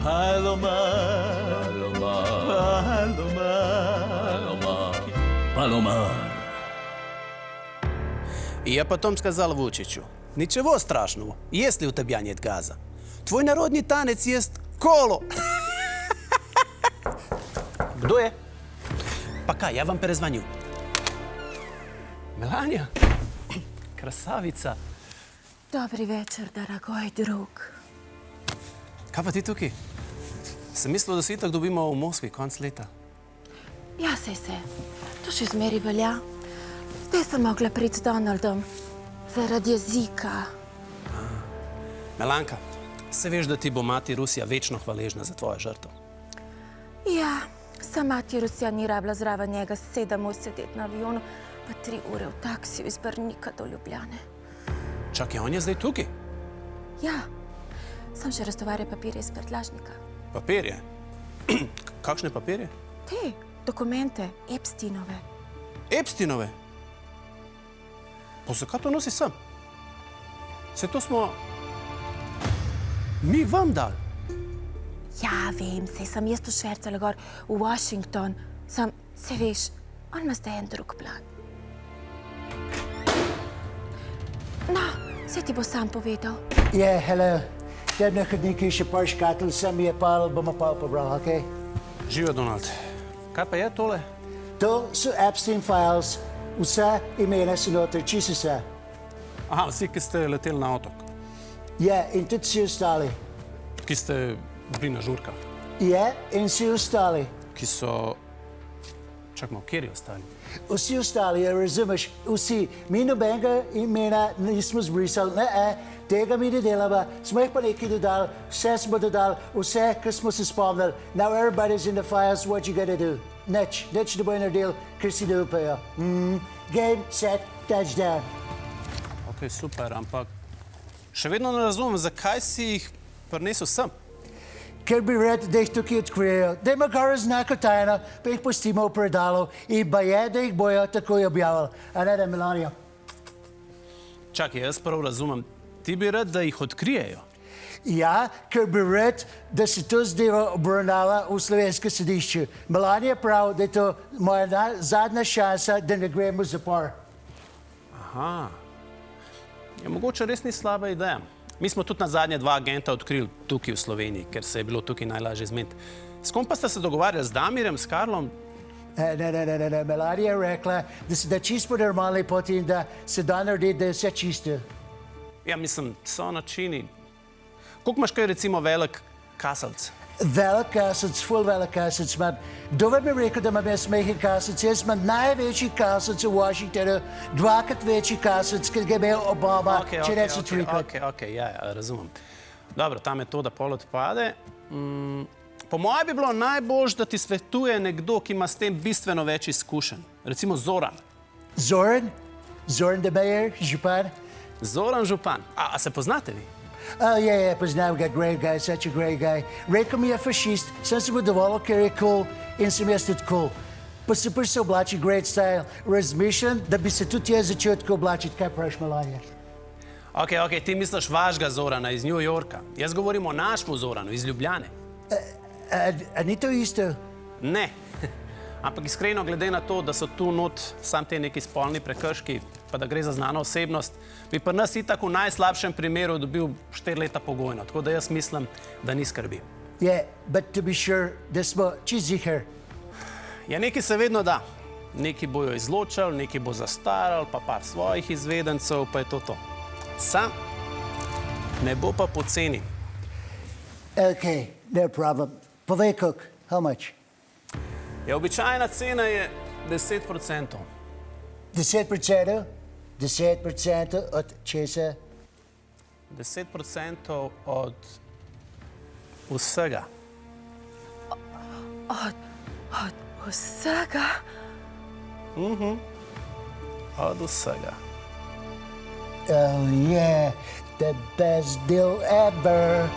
Palomar, Palomar, Palomar, Palomar. И я потом сказал Вучичу, ничего страшного, если у тебя нет газа. Твой народный танец есть коло. Кто je? Пока, я вам перезвоню. Melania, красавица. Добрый вечер, дорогой друг. Kaj pa ti tukaj? Sem mislil, da se itak dobimo v Moskvi konc leta. Ja, sej se. To še zmeri velja. Zdaj sem mogla priti s Donaldom. Zaradi jezika. Melanka, se veš, da ti bo mati Rusija večno hvaležna za tvojo žrtev. Ja, sama mati Rusija ni rabila zraven njega 7 ur sedeti na avionu, pa 3 ure v taksiju iz Brnika do Ljubljane. Čakaj, on je zdaj tukaj? Ja, sem še raztovarja papirje iz prtljažnika. Papirje? Kakšne papirje? Te, dokumente, Epsteinove. Epsteinove? Pa zakaj to nosi sem? Se to smo mi vam dali. Ja, vem, sej sem jaz to švercala gor v Washington. Se veš, on ima zdaj en drug plan. No, sej ti bo sam povedal. Ja, hello. Tem na hodniki še par škatl, sem je pal, bomo pa pobral, okej? Živijo, Donald. Kaj pa je tole? To so Epstein files. Vse imena so noter, čisto vse. Aha, vsi, ki ste leteli na otok. Ja, in tudi vsi ostali. Ki ste bili na žurkah. Ja, in vsi ostali. Ki so... Čakamo, kjer je ostali? Vsi ostali, ja, razumeš, vsi. Mi nobenega imena nismo zbrisali, tega mi ne delava, smo jih pa nekaj dodali, vse smo dodali, vse, kar smo se spomnili. Now everybody's in the files, what you gotta do? Nič ne bojo naredili, ker si ne upajo. Game, set, touchdown. Ok, super, ampak še vedno ne razumem, zakaj si jih prinesel sem. Ker bi rad, da jih tukaj odkrijejo, da ima kar znako tajno, pa jih pustimo v predalu in ba je, da jih bojo takoj objavili. A ne, da, Melania? Čakaj, jaz prav razumem. Ti bi rad, da jih odkrijejo? Ja, ker bi rad, da se to zdaj obravnava v slovenskem sodišču. Melania pravi, da je to moja zadnja šansa, da ne gremo v zapor. Aha. Ja, mogoče res ni slaba ideja. Mi smo tudi na zadnje 2 agenta odkrili tukaj v Sloveniji, ker se je bilo tukaj najlažje zmeniti. S kom pa ste se dogovarjali? Z Damirjem, s Karlom? Ne. Melania je rekla, da se da čisto po normalni poti in da se da narediti, da je vse čisto. Ja, mislim, so načini. Koliko imaš kaj recimo velik kaselc? Velik kaselc, ful velik kaselc imam. Kdo bi mi rekel, da imam jaz majhen kaselc? Jaz imam največji kaselc v Washingtonu, 2-krat večji kaselc, ker ga je imel Obama, če reče 3-krat. Ok, ja, razumem. Dobro, ta metoda pol odpade. Po mojem bi bilo najbolj, da ti svetuje nekdo, ki ima s tem bistveno več izkušenj. Recimo Zoran. Zoran? Zoran de Meyer, župan? Zoran župan. A se poznate vi? Ja, poznam ga, great guy, such a great guy. Rekel mi je fašist, sem se mu dovolil, ker je cool in sem jaz tudi cool. Pa super se oblači, great style. Razmišljam, da bi se tudi jaz začel tako oblačiti, kaj praviš, Melania? Ok, ti misliš vašega Zorana iz New Yorka. Jaz govorim o našemu Zoranu iz Ljubljane. A ni to isto? Ne, ampak iskreno glede na to, da so tu not sam te neki spolni prekrški, pa da gre za znano osebnost, bi pa nas itak v najslabšem primeru dobil 4 leta pogojno. Tako da jaz mislim, da ni skrbi. Yeah, but to be sure, da smo čisto ziher. Ja, neki se vedno da. Neki bojo izločali, neki bo zastaral, pa par svojih izvedencev, pa je to. Sam ne bo pa poceni. Ok, no problem. Povej, koliko, how much? Ja, običajna cena je 10%. 10%? 10% od česa? 10% od vsega. Od vsega? Od vsega. Oh yeah, the best deal ever.